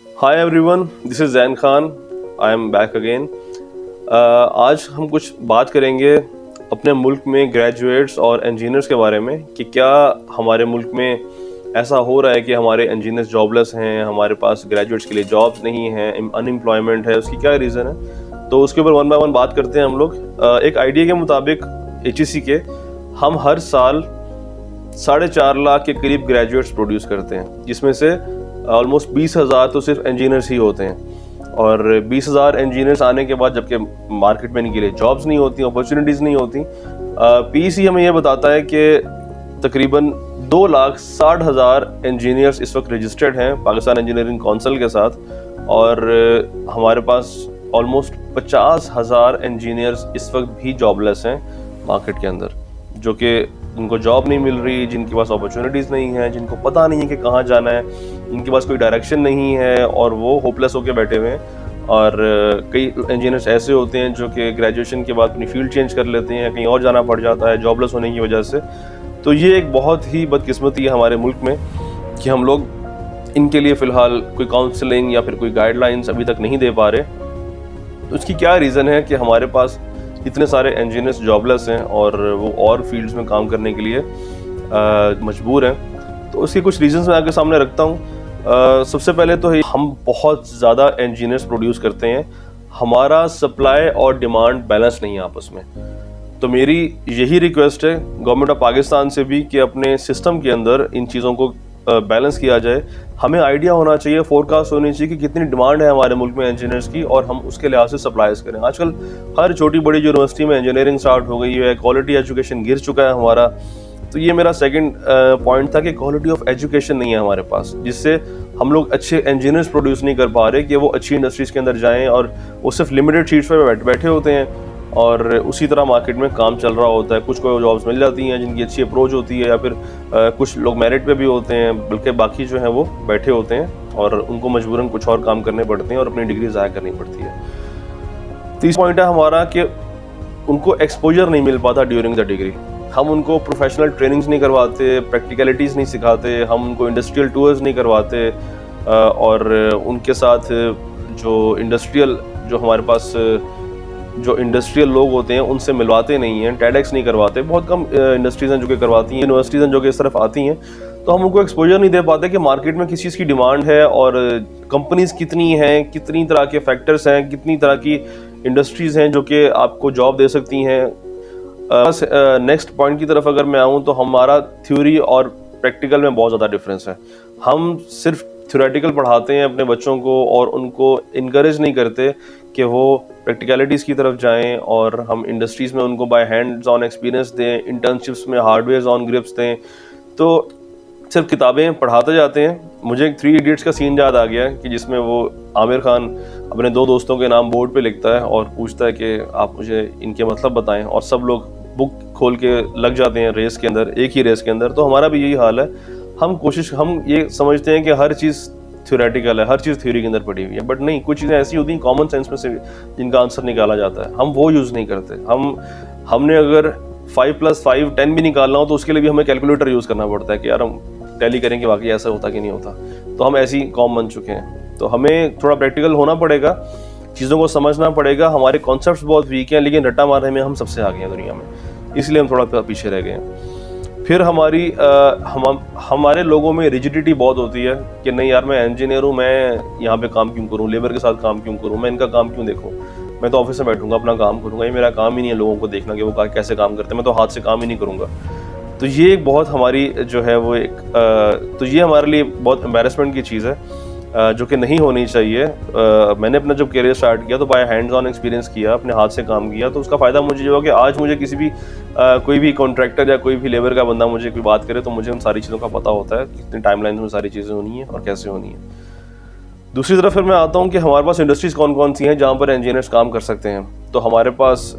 Hi everyone, this is Zain Khan. I am back again. आज हम कुछ बात करेंगे अपने मुल्क में ग्रेजुएट्स और इंजीनियर्स के बारे में कि क्या हमारे मुल्क में ऐसा हो रहा है कि हमारे इंजीनियर्स जॉबलेस हैं, हमारे पास ग्रेजुएट्स के लिए जॉब्स नहीं हैं, अनएम्प्लॉयमेंट है, उसकी क्या रीज़न है। तो उसके ऊपर वन बाय वन बात करते हैं हम लोग। एक आइडिया के मुताबिक HEC के हम हर साल 4.5 लाख के करीब ग्रेजुएट्स प्रोड्यूस करते हैं, जिसमें से ऑलमोस्ट 20,000 तो सिर्फ इंजीनियर्स ही होते हैं। और 20,000 इंजीनियर्स आने के बाद जबकि मार्केट में इनके लिए जॉब्स नहीं होती, अपॉर्चुनिटीज़ नहीं होती, PEC हमें ये बताता है कि तकरीबन 2,60,000 इंजीनियर्स इस वक्त रजिस्टर्ड हैं पाकिस्तान इंजीनियरिंग काउंसिल के साथ। और हमारे पास ऑलमोस्ट 50,000 इंजीनियर्स इस वक्त भी जॉबलेस हैं मार्केट के अंदर, जो कि जिनको जॉब नहीं मिल रही, जिनके पास अपॉर्चुनिटीज़ नहीं है, जिनको पता नहीं है कि कहाँ जाना है, जिनके पास कोई डायरेक्शन नहीं है और वो होपलेस होकर बैठे हुए हैं। और कई इंजीनियर्स ऐसे होते हैं जो कि ग्रेजुएशन के बाद अपनी फील्ड चेंज कर लेते हैं, कहीं और जाना पड़ जाता है जॉबलेस होने की वजह से। तो ये एक बहुत ही बदकिस्मती है हमारे मुल्क में कि हम लोग इनके लिए फ़िलहाल कोई काउंसलिंग या फिर कोई गाइडलाइंस अभी तक नहीं दे पा रहे। तो उसकी क्या रीज़न है कि हमारे पास इतने सारे इंजीनियर्स जॉबलेस हैं और वो और फील्ड्स में काम करने के लिए मजबूर हैं। तो उसके कुछ रीजंस मैं आपके सामने रखता हूँ। सबसे पहले तो हम बहुत ज़्यादा इंजीनियर्स प्रोड्यूस करते हैं, हमारा सप्लाई और डिमांड बैलेंस नहीं है आपस में। तो मेरी यही रिक्वेस्ट है गवर्नमेंट ऑफ पाकिस्तान से भी कि अपने सिस्टम के अंदर इन चीज़ों को बैलेंस किया जाए। हमें आइडिया होना चाहिए, फोरकास्ट होनी चाहिए कि कितनी डिमांड है हमारे मुल्क में इंजीनियर्स की और हम उसके लिहाज से सप्लाईज करें। आजकल हर छोटी बड़ी यूनिवर्सिटी में इंजीनियरिंग स्टार्ट हो गई है, क्वालिटी एजुकेशन गिर चुका है हमारा। तो ये मेरा सेकंड पॉइंट था कि क्वालिटी ऑफ एजुकेशन नहीं है हमारे पास, जिससे हम लोग अच्छे इंजीनियर्स प्रोड्यूस नहीं कर पा रहे कि वो अच्छी इंडस्ट्रीज़ के अंदर जाएँ और वो सिर्फ लिमिटेड सीट्स पर बैठे होते हैं और उसी तरह मार्केट में काम चल रहा होता है। कुछ को जॉब्स मिल जाती हैं जिनकी अच्छी अप्रोच होती है, या फिर कुछ लोग मेरिट पे भी होते हैं, बल्कि बाकी जो हैं वो बैठे होते हैं और उनको मजबूरन कुछ और काम करने पड़ते हैं और अपनी डिग्री ज़ाया करनी पड़ती है। तीसरा पॉइंट है हमारा कि उनको एक्सपोजर नहीं मिल पाता ड्यूरिंग द डिग्री। हम उनको प्रोफेशनल ट्रेनिंग्स नहीं करवाते, प्रैक्टिकलिटीज़ नहीं सिखाते, हम उनको इंडस्ट्रियल टूर्स नहीं करवाते और उनके साथ जो हमारे पास जो इंडस्ट्रियल लोग होते हैं उनसे मिलवाते नहीं हैं, टेडेक्स नहीं करवाते। बहुत कम इंडस्ट्रीज़ हैं जो कि करवाती हैं, यूनिवर्सिटीज़ हैं जो कि इस तरफ आती हैं। तो हम उनको एक्सपोजर नहीं दे पाते कि मार्केट में किस चीज़ की डिमांड है और कंपनीज़ कितनी हैं, कितनी तरह के फैक्टर्स हैं, कितनी तरह की इंडस्ट्रीज़ हैं जो कि आपको जॉब दे सकती हैं। नेक्स्ट पॉइंट की तरफ अगर मैं आऊँ तो हमारा थ्योरी और प्रैक्टिकल में बहुत ज़्यादा डिफरेंस है। हम सिर्फ थ्योरेटिकल पढ़ाते हैं अपने बच्चों को और उनको इनकरेज नहीं करते कि वो प्रैक्टिकलिटीज़ की तरफ जाएं, और हम इंडस्ट्रीज़ में उनको बाय हैंड्स ऑन एक्सपीरियंस दें, इंटर्नशिप्स में हार्डवेयर ऑन ग्रिप्स दें। तो सिर्फ किताबें पढ़ाते जाते हैं। मुझे एक 3 इडियट्स का सीन याद आ गया कि जिसमें वो आमिर खान अपने 2 दोस्तों के नाम बोर्ड पे लिखता है और पूछता है कि आप मुझे इनके मतलब बताएं, और सब लोग बुक खोल के लग जाते हैं रेस के अंदर, एक ही रेस के अंदर। तो हमारा भी यही हाल है। हम ये समझते हैं कि हर चीज़ थ्योरेटिकल है, हर चीज़ थ्योरी के अंदर पड़ी हुई है, बट नहीं, कुछ चीज़ें ऐसी होती हैं कॉमन सेंस में से जिनका आंसर निकाला जाता है, हम वो यूज़ नहीं करते। हमने अगर 5 + 5 10 भी निकालना हो तो उसके लिए भी हमें कैलकुलेटर यूज़ करना पड़ता है कि यार हम टैली करें कि वाकई ऐसा होता कि नहीं होता। तो हम ऐसी कॉम बन चुके हैं। तो हमें थोड़ा प्रैक्टिकल होना पड़ेगा, चीज़ों को समझना पड़ेगा। हमारे कॉन्सेप्ट्स बहुत वीक हैं, लेकिन रट्टा मारने में हम सबसे आगे हैं दुनिया में, इसलिए हम थोड़ा पीछे रह गए हैं। फिर हमारे लोगों में रिजिडिटी बहुत होती है कि नहीं यार, मैं इंजीनियर हूँ, मैं यहाँ पे काम क्यों करूँ, लेबर के साथ काम क्यों करूँ, मैं इनका काम क्यों देखूँ, मैं तो ऑफिस में बैठूंगा अपना काम करूँगा, ये मेरा काम ही नहीं है लोगों को देखना कि वो कैसे काम करते हैं, मैं तो हाथ से काम ही नहीं करूँगा। तो ये एक बहुत हमारी जो है वो तो ये हमारे लिए बहुत एम्बैरेसमेंट की चीज़ है जो कि नहीं होनी चाहिए। मैंने अपना जब करियर स्टार्ट किया तो बाय हैंड्स ऑन एक्सपीरियंस किया, अपने हाथ से काम किया, तो उसका फ़ायदा मुझे ये हुआ कि आज मुझे किसी भी कोई भी कॉन्ट्रैक्टर या कोई भी लेबर का बंदा मुझे कोई बात करे तो मुझे उन सारी चीज़ों का पता होता है, कितनी टाइमलाइन में सारी चीज़ें होनी है और कैसे होनी है। दूसरी तरफ फिर मैं आता हूँ कि हमारे पास इंडस्ट्रीज़ कौन कौन सी हैं जहाँ पर इंजीनियर्स काम कर सकते हैं। तो हमारे पास